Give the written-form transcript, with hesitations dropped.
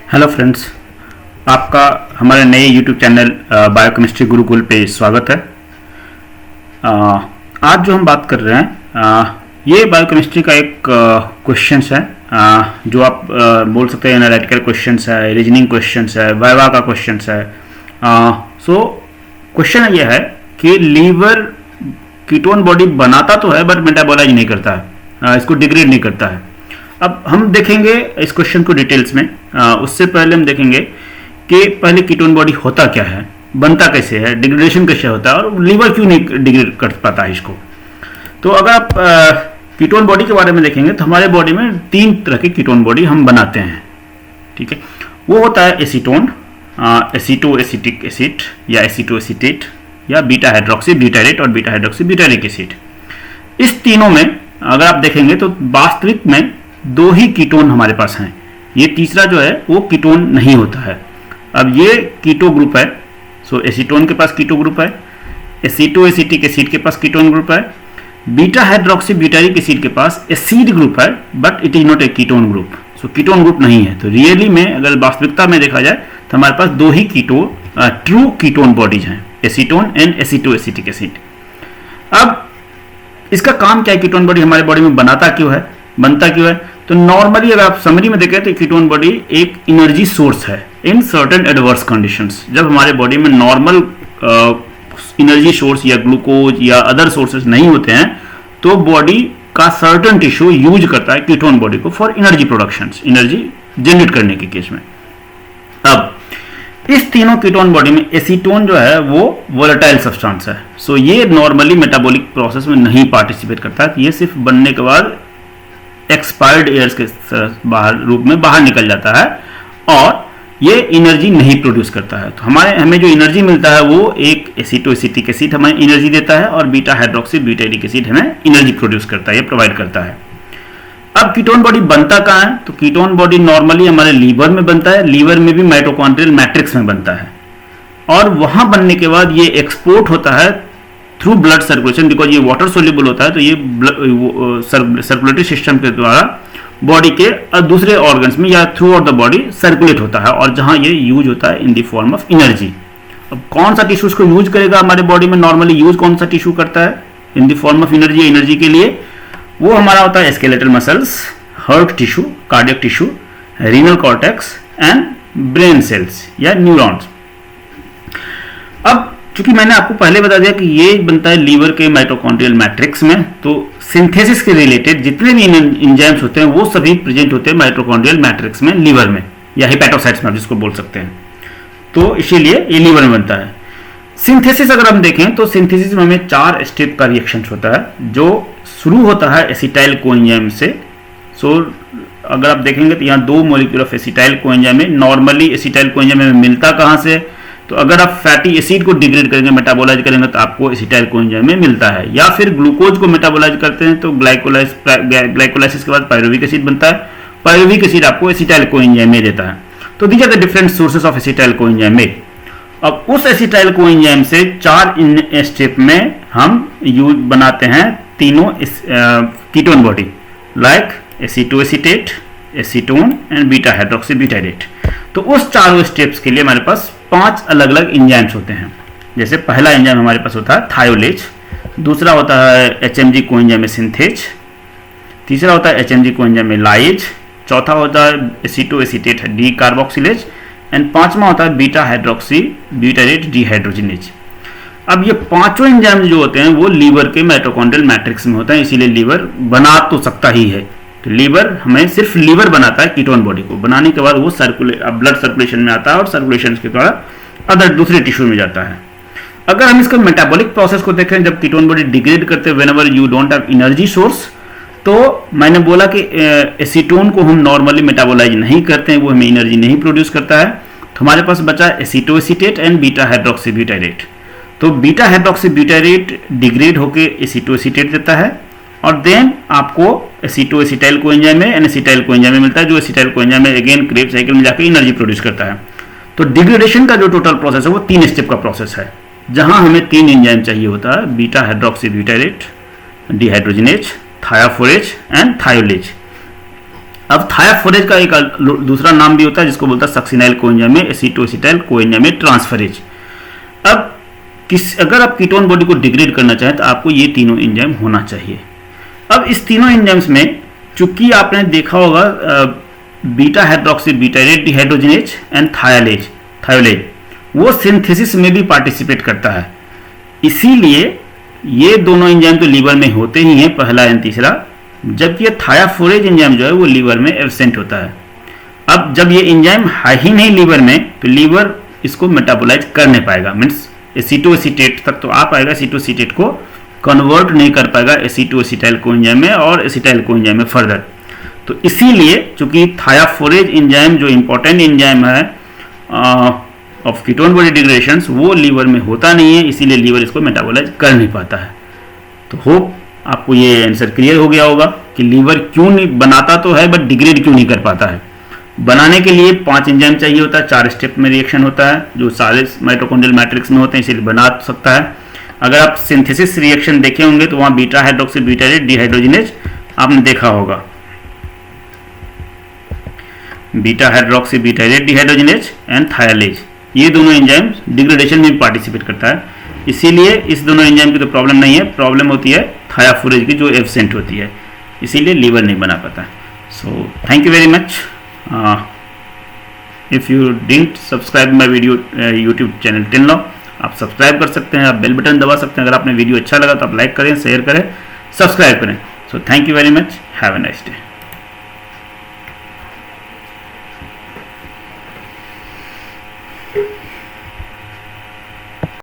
Hello friends, आपका हमारे नए यूट्यूब चैनल बायोकेमिस्ट्री गुरुकुल पे स्वागत है। आज जो हम बात कर रहे हैं ये बायोकेमिस्ट्री का एक क्वेश्चंस है जो आप बोल सकते हैं एनालिटिकल क्वेश्चंस है, रीजनिंग क्वेश्चंस है, वाइवा का क्वेश्चंस है। सो क्वेश्चन ये है कि लीवर कीटोन बॉडी बनाता तो है बट मेटाबोलाइज नहीं करता है, इसको डिग्रेड नहीं करता है। अब हम देखेंगे इस क्वेश्चन को डिटेल्स में। उससे पहले हम देखेंगे कि पहले कीटोन बॉडी होता क्या है, बनता कैसे है, डिग्रेडेशन कैसे होता है और लीवर क्यों नहीं डिग्रेड कर पाता है इसको। तो अगर आप कीटोन बॉडी के बारे में देखेंगे तो हमारे बॉडी में 3 तरह के कीटोन बॉडी हम बनाते हैं, ठीक है। वो होता है एसीटोन, एसीटो एसिटिक एसिड या एसीटो एसिटेट या बीटा हाइड्रोक्सी ब्यूटाइरेट और बीटा हाइड्रोक्सी ब्यूटाइरिक एसिड। इस तीनों में अगर आप देखेंगे तो वास्तविक में 2 ही कीटोन हमारे पास हैं। ये तीसरा जो है वो कीटोन नहीं होता है। अब ये कीटो ग्रुप है, सो एसीटोन के पास कीटो ग्रुप है, एसीटो एसिटिक एसिड के पास कीटोन ग्रुप है, बीटा हाइड्रोक्सी ब्यूटाइरिक एसिड के पास एसिड ग्रुप है but it is not a ketone group, so ketone group नहीं है। तो रियली में अगर वास्तविकता में देखा जाए तो हमारे पास 2 ही ट्रू कीटोन बॉडीज हैं, acetone and aceto acetic acid. अब इसका काम क्या है, कीटोन बॉडी हमारे बॉडी में बनता क्यों है। तो नॉर्मली अगर आप समरी में देखें तो कीटोन बॉडी एक एनर्जी सोर्स है इन सर्टेन एडवर्स कंडीशंस। जब हमारे बॉडी में नॉर्मल एनर्जी सोर्स या ग्लूकोज या अदर सोर्सेस नहीं होते हैं तो बॉडी का सर्टेन टिश्यू यूज करता है कीटोन बॉडी को for energy production, energy generate करने के केस में। अब इस तीनों कीटोन बॉडी में एसीटोन जो है वो वोलेटाइल सब्सटेंस है, सो ये नॉर्मली मेटाबॉलिक प्रोसेस में नहीं पार्टिसिपेट करता है। ये सिर्फ बनने के बाद एक्सपायर्ड एयर्स के रूप में बाहर निकल जाता है और ये एनर्जी नहीं प्रोड्यूस करता है। तो हमें जो एनर्जी मिलता है वो एक एसीटो एसिटिक एसिड हमें एनर्जी देता है और बीटा हाइड्रोक्सी ब्यूटाइरिक एसिड हमें एनर्जी प्रोड्यूस करता है, ये प्रोवाइड करता है। अब कीटोन बॉडी बनता कहाँ है, तो कीटोन बॉडी नॉर्मली हमारे लीवर में बनता है। लीवर में भी माइटोकॉन्ड्रियल मैट्रिक्स में बनता है और वहां बनने के बाद ये एक्सपोर्ट होता है थ्रू ब्लड सर्कुलेशन, बिकॉज ये वाटर सोल्यूबल होता है। तो ये सर्कुलेटरी सिस्टम के द्वारा बॉडी के दूसरे ऑर्गन्स में या through out the body circulate होता है और जहां ये यूज होता है in the form of energy. अब कौन सा टिश्यू इसको यूज करेगा हमारे बॉडी में, नॉर्मली यूज कौन सा टिश्यू करता है in the form of energy के लिए, वो हमारा होता है skeletal muscles, heart tissue, cardiac tissue, renal cortex and brain cells या न्यूरॉन्स। अब चूंकि मैंने आपको पहले बता दिया कि ये बनता है लीवर के माइटोकॉन्ड्रियल मैट्रिक्स में, तो सिंथेसिस के रिलेटेड जितने भी एंजाइम्स होते हैं वो सभी प्रेजेंट होते हैं माइटोकॉन्ड्रियल मैट्रिक्स में, लीवर में या हेपेटोसाइट्स में, आप जिसको बोल सकते हैं। तो इसीलिए ये लीवर में बनता है। सिंथेसिस अगर हम देखें तो सिंथेसिस में हमें 4 स्टेप का रिएक्शन होता है जो शुरू होता है एसिटाइल कोएंजाइम से। सो अगर आप देखेंगे तो यहाँ 2 मॉलिक्यूल ऑफ एसिटाइल कोएंजाइम में, नॉर्मली एसिटाइल कोएंजाइम में मिलता कहाँ से, तो अगर आप फैटी एसिड को डिग्रेड करेंगे, मेटाबोलाइज करेंगे तो आपको एसिटाइल कोएंजाइम में मिलता है, या फिर ग्लूकोज को मेटाबोलाइज करते हैं तो ग्लाइकोलाइसिस के बाद पायरुविक एसिड बनता है। पायरुविक एसिड आपको एसिटाइल कोएंजाइम में देता है। तो these are the different sources of acetyl coenzyme में। अब उस एसिटाइल कोएंजाइम से 4 स्टेप में हम यूज बनाते हैं तीनों ketone body, like aceto acetate, acetone and beta hydroxy butyrate. तो उस 4 स्टेप्स के लिए हमारे पास 5 अलग अलग एंजाइम्स होते हैं। जैसे पहला एंजाइम हमारे पास होता है थायोलेज, दूसरा होता है एचएमजी कोएंजाइम में सिंथेज, तीसरा होता है एचएमजी कोएंजाइम में लाइज, चौथा होता है acetoacetate decarboxylase and 5वां होता है बीटा हाइड्रोक्सी ब्यूटाइरेट डीहाइड्रोजिनेज। अब ये 5 एंजाइम जो होते हैं वो लीवर के माइटोकॉन्ड्रियल मैट्रिक्स में होता है, इसीलिए लीवर बना तो सकता ही है। तो लीवर हमें सिर्फ लीवर बनाता है कीटोन बॉडी को, बनाने के बाद वो ब्लड सर्कुलेशन में आता है और सर्कुलेशन के द्वारा अदर दूसरे टिश्यू में जाता है। अगर हम इसका मेटाबॉलिक प्रोसेस को देखें, जब कीटोन बॉडी डिग्रेड करते हैं whenever you don't have energy source, तो मैंने बोला कि एसीटोन को हम नॉर्मली मेटाबोलाइज नहीं करते हैं, वो हमें एनर्जी नहीं प्रोड्यूस करता है। तो हमारे पास बचा aceto acetate and beta hydroxy butyrate. तो बीटा हाइड्रोक्सी ब्यूटाइरेट डिग्रेड होकर एसीटो एसिटेट देता है और देन आपको एसीटो एसिटाइल कोएंजाइम में एसिटाइल कोएंजाइम में मिलता है, जो एसिटाइल कोएंजाइम में अगेन क्रेब साइकिल में जाकर एनर्जी प्रोड्यूस करता है। तो डिग्रेडेशन का जो टोटल प्रोसेस है वो 3 स्टेप का प्रोसेस है, जहां हमें 3 एंजाइम चाहिए होता है, beta hydroxy butyrate, dehydrogenase, thiophorase and thiolase. अब थायाफोरेज का एक दूसरा नाम भी होता है जिसको बोलता है सक्सिनाइल कोएंजाइम में एसीटोएसिटाइल कोएंजाइम में ट्रांसफरेज। अब अगर आप कीटोन बॉडी को डिग्रेड करना चाहें तो आपको ये तीनों एंजाइम होना चाहिए। अब इस तीनों एंजाइम्स में चूंकि आपने देखा होगा beta hydroxy butyrate dehydrogenase and thiolase वो सिंथेसिस में भी पार्टिसिपेट करता है, इसीलिए ये दोनों एंजाइम तो लीवर में होते ही हैं, पहला एंड तीसरा, जबकि ये थायाफोरेज एंजाइम जो है वो लीवर में एब्सेंट होता है। अब जब ये एंजाइम है ही नहीं लीवर में तो लीवर इसको मेटाबोलाइज कर नहीं पाएगा, मीन्स एसीटोएसिटेट तक तो आ पाएगा, एसीटोएसिटेट को कन्वर्ट नहीं कर पाएगा एसीटोएसिटाइल कोएंजाइम में और एसिटाइल कोएंजाइम में फर्दर। तो इसीलिए चूंकि थायाफोरेज एंजाइम जो इंपॉर्टेंट एंजाइम है ऑफ कीटोन बॉडी डिग्रेडेशन वो लीवर में होता नहीं है, इसीलिए लीवर इसको मेटाबोलाइज कर नहीं पाता है। तो होप आपको ये आंसर क्लियर हो गया होगा कि लीवर क्यों नहीं बनाता तो है बट डिग्रेड क्यों नहीं कर पाता है। बनाने के लिए 5 एंजाइम चाहिए होता है, 4 स्टेप में रिएक्शन होता है जो सारे माइटोकॉन्ड्रियल मैट्रिक्स में होते हैं, इसीलिए बना सकता है। अगर आप सिंथेसिस रिएक्शन देखे होंगे तो वहां बीटा हाइड्रोक्सी ब्यूटाइरेट डिहाइड्रोजिनेज आपने देखा होगा, beta hydroxy butyrate dehydrogenase and thiolase, ये दोनों एंजाइम डिग्रेडेशन में पार्टिसिपेट करता है, इसीलिए इस दोनों एंजाइम की तो प्रॉब्लम नहीं है, प्रॉब्लम होती है थायाफोरेज की जो एब्सेंट होती है, इसीलिए लीवर नहीं बना पाता। So thank you very much. If you didn't subscribe my video YouTube channel till now, आप सब्सक्राइब कर सकते हैं, आप बेल बटन दबा सकते हैं। अगर आपने वीडियो अच्छा लगा तो आप लाइक करें, शेयर करें, सब्सक्राइब करें। So thank you very much, have a nice day.